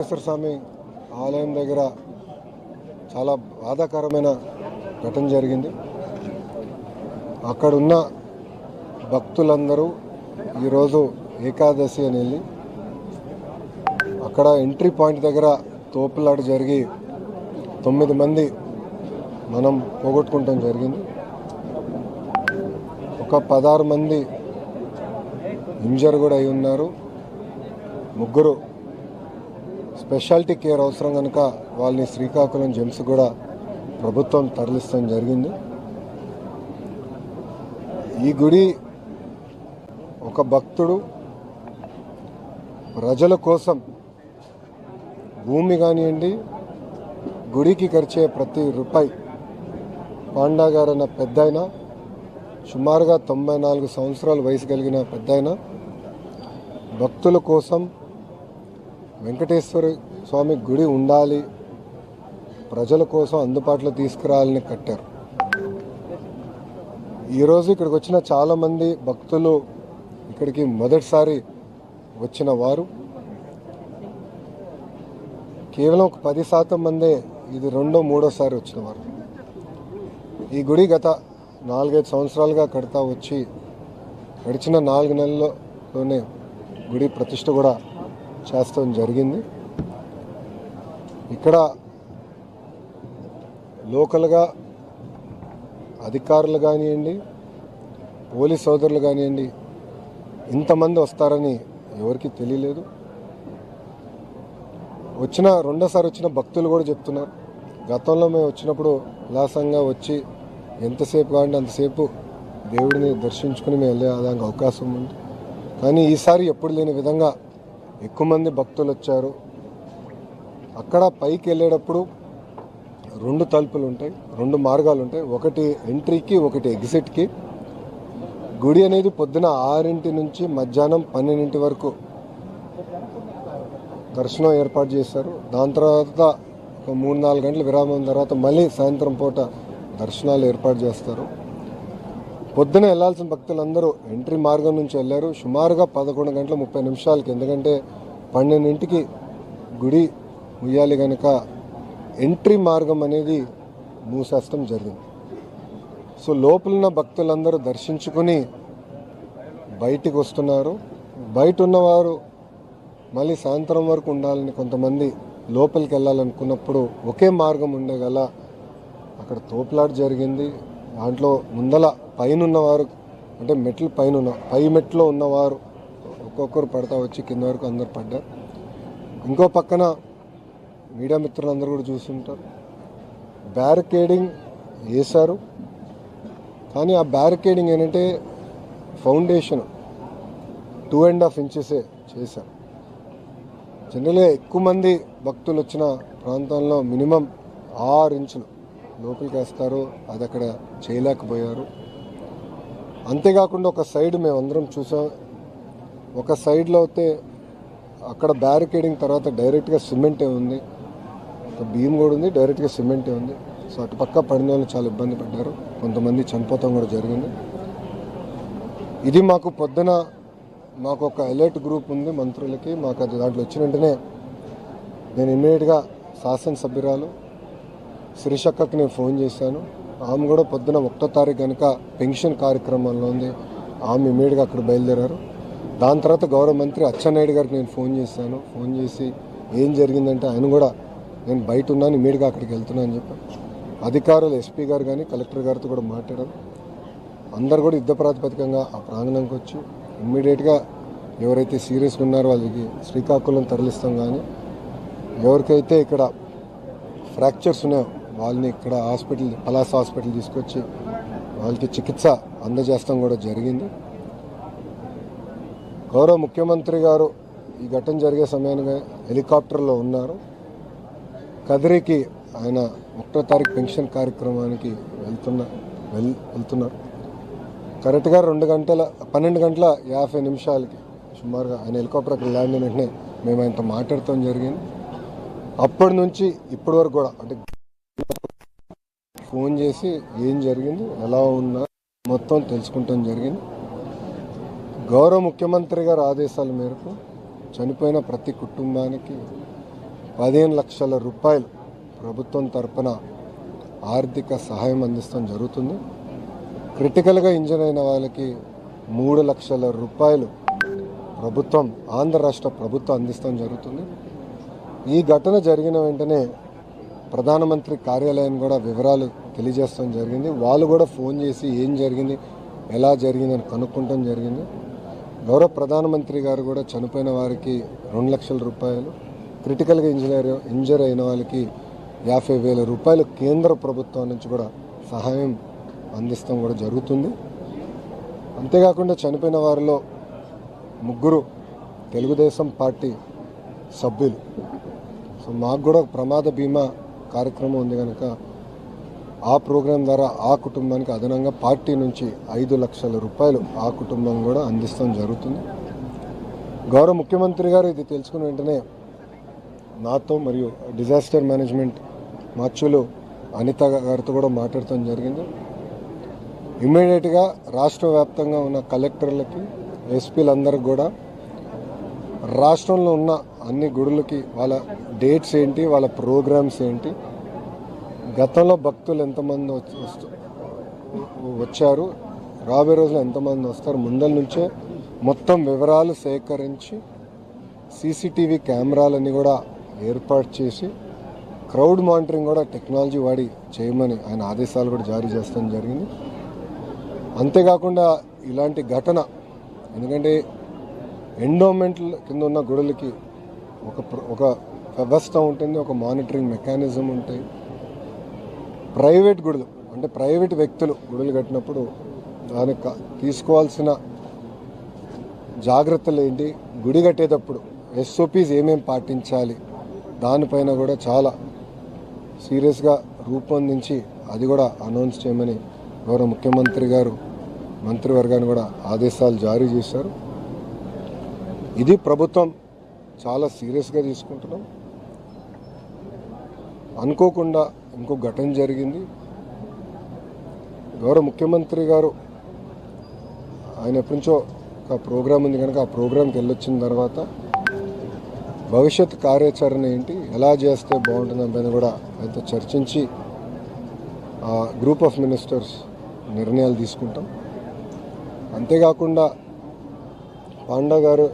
వెంకటేశ్వర స్వామి ఆలయం దగ్గర చాలా బాధాకరమైన ఘటన జరిగింది. అక్కడున్న భక్తులందరూ ఈరోజు ఏకాదశి అని వెళ్ళి అక్కడ ఎంట్రీ పాయింట్ దగ్గర తోపులాట జరిగి 9 మంది మనం పోగొట్టుకుంటాం జరిగింది. ఒక 16 మంది ఇంజర్ కూడా అయి ఉన్నారు. 3 స్పెషాలిటీ కేర్ అవసరం కనుక వాళ్ళని శ్రీకాకుళం జెమ్స్ కూడా ప్రభుత్వం తరలిస్తాం జరిగింది. ఈ గుడి ఒక భక్తుడు ప్రజల కోసం భూమి కానివ్వండి, గుడికి ఖర్చే ప్రతి రూపాయి పాండా గారు అన్న పెద్దాయన, సుమారుగా 94 సంవత్సరాల వయసు కలిగిన పెద్దాయన భక్తుల కోసం వెంకటేశ్వర స్వామి గుడి ఉండాలి, ప్రజల కోసం అందుబాటులో తీసుకురావాలని కట్టారు. ఈరోజు ఇక్కడికి వచ్చిన చాలామంది భక్తులు ఇక్కడికి మొదటిసారి వచ్చిన వారు, కేవలం ఒక 10% మందే ఇది 2వ 3వసారి వచ్చిన వారు. ఈ గుడి గత 4-5 సంవత్సరాలుగా కడతా వచ్చి గడిచిన 4 నెలల్లోనే గుడి ప్రతిష్ఠ కూడా చేస్తాం జరిగింది. ఇక్కడ లోకల్గా అధికారులు కానివ్వండి, పోలీస్ సోదరులు కానివ్వండి, ఇంతమంది వస్తారని ఎవరికి తెలియలేదు. రెండోసారి వచ్చిన భక్తులు కూడా చెప్తున్నారు, గతంలో మేము వచ్చినప్పుడు ఉల్లాసంగా వచ్చి ఎంతసేపు కావాలంటే అంతసేపు దేవుడిని దర్శించుకుని మేము వెళ్ళేదానికి అవకాశం ఉంది. కానీ ఈసారి ఎప్పుడు లేని విధంగా ఎక్కువ మంది భక్తులు వచ్చారు. అక్కడ పైకి వెళ్ళేటప్పుడు 2 తలుపులు ఉంటాయి, 2 మార్గాలు ఉంటాయి, ఒకటి ఎంట్రీకి ఒకటి ఎగ్జిట్కి. గుడి అనేది పొద్దున 6 నుంచి మధ్యాహ్నం 12 వరకు దర్శనం ఏర్పాటు చేశారు. దాని తర్వాత ఒక 3-4 గంటల విరామం తర్వాత మళ్ళీ సాయంత్రం పూట దర్శనాలు ఏర్పాటు చేస్తారు. పొద్దున వెళ్లాల్సిన భక్తులందరూ ఎంట్రీ మార్గం నుంచి వెళ్ళారు. సుమారుగా 11 గంటల 30 నిమిషాలకి, ఎందుకంటే 12ంటికి గుడి ముయ్యాలి కనుక ఎంట్రీ మార్గం అనేది మూసేస్తాం జరిగింది. సో లోపలున్న భక్తులందరూ దర్శించుకుని బయటికి వస్తున్నారు. బయట ఉన్నవారు మళ్ళీ సాయంత్రం వరకు ఉండాలని కొంతమంది లోపలికి వెళ్ళాలనుకున్నప్పుడు ఒకే మార్గం ఉండేగల అక్కడ తోపులాట జరిగింది. దాంట్లో ముందల పైన ఉన్నవారు, అంటే మెట్లు పై మెట్లో ఉన్నవారు ఒక్కొక్కరు పడతా వచ్చి కింద వరకు అందరు పడ్డారు. ఇంకో పక్కన మీడియా మిత్రులందరూ కూడా చూస్తుంటారు, బ్యారికేడింగ్ వేశారు. కానీ ఆ బ్యారికేడింగ్ ఏంటంటే ఫౌండేషన్ 2.5 ఇంచెసే చేశారు. జనరల్గా ఎక్కువ మంది భక్తులు వచ్చిన ప్రాంతంలో మినిమం 6 ఇంచులు లోపలికి వేస్తారు. అది అక్కడ చేయలేకపోయారు. అంతేకాకుండా ఒక సైడ్ మేమందరం చూసాం, ఒక సైడ్లో అయితే అక్కడ బ్యారికేడింగ్ తర్వాత డైరెక్ట్గా సిమెంటే ఉంది, ఒక బీమ్ కూడా ఉంది, డైరెక్ట్గా సిమెంటే ఉంది. సో అటుపక్క పడిన వాళ్ళు చాలా ఇబ్బంది పడ్డారు, కొంతమంది చనిపోతాం కూడా జరిగింది. ఇది మాకు పొద్దున మాకు ఒక అలర్ట్ గ్రూప్ ఉంది మంత్రులకి, మాకు అది దాంట్లో వచ్చిన వెంటనే నేను ఇమ్మీడియట్గా శాసనసభ్యురాలు శ్రీశక్కకి నేను ఫోన్ చేశాను. ఆమె కూడా పొద్దున 1వ తారీఖు కనుక పెన్షన్ కార్యక్రమంలో ఉంది, ఆమె ఇమ్మీడియట్గా అక్కడ బయలుదేరారు. దాని తర్వాత గౌరవ మంత్రి అచ్చెన్నాయుడు గారికి నేను ఫోన్ చేశాను. ఫోన్ చేసి ఏం జరిగిందంటే ఆయన కూడా నేను బయట ఉన్నాను, ఇమ్మీడియట్గా అక్కడికి వెళ్తున్నాను అని చెప్పాను. అధికారులు ఎస్పీ గారు కానీ కలెక్టర్ గారితో కూడా మాట్లాడారు. అందరు కూడా యుద్ధ ప్రాతిపదికంగా ఆ ప్రాంగణంకి వచ్చి ఇమ్మీడియట్గా ఎవరైతే సీరియస్గా ఉన్నారో వాళ్ళకి శ్రీకాకుళం తరలిస్తాం. కానీ ఎవరికైతే ఇక్కడ ఫ్రాక్చర్స్ ఉన్నాయో వాళ్ళని ఇక్కడ పలాస హాస్పిటల్ తీసుకొచ్చి వాళ్ళకి చికిత్స అందజేస్తాం కూడా జరిగింది. గౌరవ ముఖ్యమంత్రి గారు ఈ ఘటన జరిగే సమయానికి హెలికాప్టర్లో ఉన్నారు. కదిరికి ఆయన 1వ తారీఖు పెన్షన్ కార్యక్రమానికి వెళ్తున్నారు. కరెక్ట్గా 12 గంటల 50 నిమిషాలకి సుమారుగా ఆయన హెలికాప్టర్ అక్కడ ల్యాండ్ అయిన వెంటనే మేము ఆయనతో మాట్లాడటం జరిగింది. అప్పటి నుంచి ఇప్పటి వరకు కూడా అంటే ఫోన్ చేసి ఏం జరిగింది, ఎలా ఉన్నా మొత్తం తెలుసుకుంటాం జరిగింది. గౌరవ ముఖ్యమంత్రి గారి ఆదేశాల మేరకు చనిపోయిన ప్రతి కుటుంబానికి 15 లక్షల రూపాయలు ప్రభుత్వం తరపున ఆర్థిక సహాయం అందిస్తాం జరుగుతుంది. క్రిటికల్గా ఇంజన్ అయిన వాళ్ళకి 3 లక్షల రూపాయలు ప్రభుత్వం, ఆంధ్ర రాష్ట్ర ప్రభుత్వం అందిస్తాం జరుగుతుంది. ఈ ఘటన జరిగిన వెంటనే ప్రధానమంత్రి కార్యాలయాన్ని కూడా వివరాలు తెలియజేస్తాం జరిగింది. వాళ్ళు కూడా ఫోన్ చేసి ఏం జరిగింది, ఎలా జరిగిందని కనుక్కుంటాం జరిగింది. గౌరవ ప్రధానమంత్రి గారు కూడా చనిపోయిన వారికి 2 లక్షల రూపాయలు, క్రిటికల్గా ఇంజర్ అయిన వాళ్ళకి 50,000 రూపాయలు కేంద్ర ప్రభుత్వం నుంచి కూడా సహాయం అందిస్తాం కూడా జరుగుతుంది. అంతేకాకుండా చనిపోయిన వారిలో 3 తెలుగుదేశం పార్టీ సభ్యులు. సో మాకు కూడా ప్రమాద బీమా కార్యక్రమం ఉంది కనుక ఆ ప్రోగ్రాం ద్వారా ఆ కుటుంబానికి అదనంగా పార్టీ నుంచి 5 లక్షల రూపాయలు ఆ కుటుంబం కూడా అందిస్తాం జరుగుతుంది. గౌరవ ముఖ్యమంత్రి గారు ఇది తెలుసుకున్న వెంటనే నాతో మరియు డిజాస్టర్ మేనేజ్మెంట్ మార్చులు అనిత గారితో కూడా మాట్లాడటం జరిగింది. ఇమ్మీడియట్గా రాష్ట్ర వ్యాప్తంగా ఉన్న కలెక్టర్లకి, ఎస్పీలందరికీ కూడా రాష్ట్రంలో ఉన్న అన్ని గుడులకి వాళ్ళ డేట్స్ ఏంటి, వాళ్ళ ప్రోగ్రామ్స్ ఏంటి, గతంలో భక్తులు ఎంతమంది వచ్చారు, రాబోయే రోజులు ఎంతమంది వస్తారు, ముందల నుంచే మొత్తం వివరాలు సేకరించి సీసీటీవీ కెమెరాలన్నీ కూడా ఏర్పాటు చేసి క్రౌడ్ మానిటరింగ్ కూడా టెక్నాలజీ వాడి చేయమని ఆయన ఆదేశాలు కూడా జారీ చేస్తాం జరిగింది. అంతేకాకుండా ఇలాంటి ఘటన, ఎందుకంటే ఎండోమెంట్ కింద ఉన్న గుడులకి ఒక వ్యవస్థ ఉంటుంది, ఒక మానిటరింగ్ మెకానిజం ఉంటాయి. ప్రైవేట్ గుడులు అంటే ప్రైవేట్ వ్యక్తులు గుడులు కట్టినప్పుడు దానికి తీసుకోవాల్సిన జాగ్రత్తలు ఏంటి, గుడి కట్టేటప్పుడు ఎస్ఓపీస్ ఏమేమి పాటించాలి, దానిపైన కూడా చాలా సీరియస్గా రూపొందించి అది కూడా అనౌన్స్ చేయమని గౌరవ ముఖ్యమంత్రి గారు మంత్రివర్గాన్ని కూడా ఆదేశాలు జారీ చేశారు. ఇది ప్రభుత్వం చాలా సీరియస్గా తీసుకుంటున్నాం. అనుకోకుండా ఇంకో ఘటన జరిగింది. గౌరవ ముఖ్యమంత్రి గారు ఆయన ఎప్పటి నుంచో ఒక ప్రోగ్రాం ఉంది కనుక ఆ ప్రోగ్రాంకి వెళ్ళొచ్చిన తర్వాత భవిష్యత్ కార్యాచరణ ఏంటి, ఎలా చేస్తే బాగుంటుందని పైన కూడా ఆయనతో చర్చించి గ్రూప్ ఆఫ్ మినిస్టర్స్ నిర్ణయాలు తీసుకుంటాం. అంతేకాకుండా పాండా గారు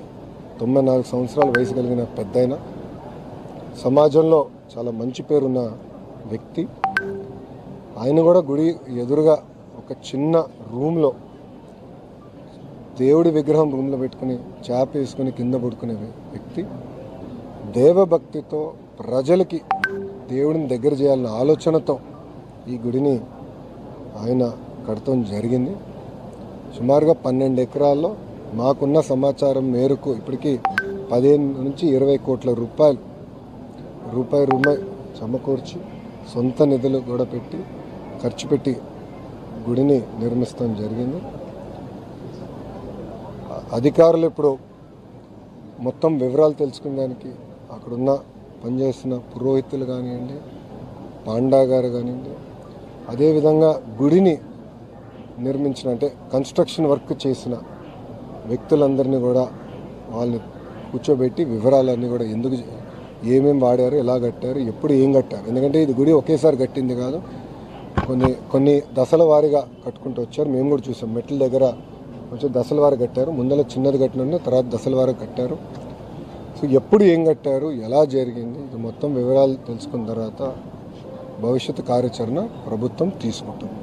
94 సంవత్సరాల వయసు కలిగిన పెద్దయిన, సమాజంలో చాలా మంచి పేరున్న వ్యక్తి. ఆయన కూడా గుడి ఎదురుగా ఒక చిన్న రూమ్లో దేవుడి విగ్రహం రూమ్లో పెట్టుకుని చాప వేసుకుని కింద పడుకునే వ్యక్తి. దేవభక్తితో ప్రజలకి దేవుడిని దగ్గర చేయాలన్న ఆలోచనతో ఈ గుడిని ఆయన కడతం జరిగింది. సుమారుగా 12 ఎకరాల్లో మాకున్న సమాచారం మేరకు ఇప్పటికీ 15 నుంచి 20 కోట్ల రూపాయలు సమకూర్చి సొంత నిధులు కూడా పెట్టి ఖర్చు పెట్టి గుడిని నిర్మిస్తాం జరిగింది. అధికారులు ఇప్పుడు మొత్తం వివరాలు తెలుసుకునేదానికి అక్కడున్న పనిచేస్తున్న పురోహితులు కానివ్వండి, పాండా గారు కానివ్వండి, అదేవిధంగా గుడిని నిర్మించిన అంటే కన్స్ట్రక్షన్ వర్క్ చేసిన వ్యక్తులందరినీ కూడా వాళ్ళని కూర్చోబెట్టి వివరాలన్నీ కూడా ఎందుకు ఏమేమి వాడారు, ఎలా కట్టారు, ఎప్పుడు ఏం కట్టారు. ఎందుకంటే ఇది గుడి ఒకేసారి కట్టింది కాదు, కొన్ని దశల వారీగా కట్టుకుంటూ వచ్చారు. మేము కూడా చూసాం, మెట్ల దగ్గర కొంచెం దశల వారు కట్టారు, ముందర చిన్నది కట్టిన తర్వాత దశల వారు కట్టారు. సో ఎప్పుడు ఏం కట్టారు, ఎలా జరిగింది, ఇది మొత్తం వివరాలు తెలుసుకున్న తర్వాత భవిష్యత్తు కార్యాచరణ ప్రభుత్వం తీసుకుంటుంది.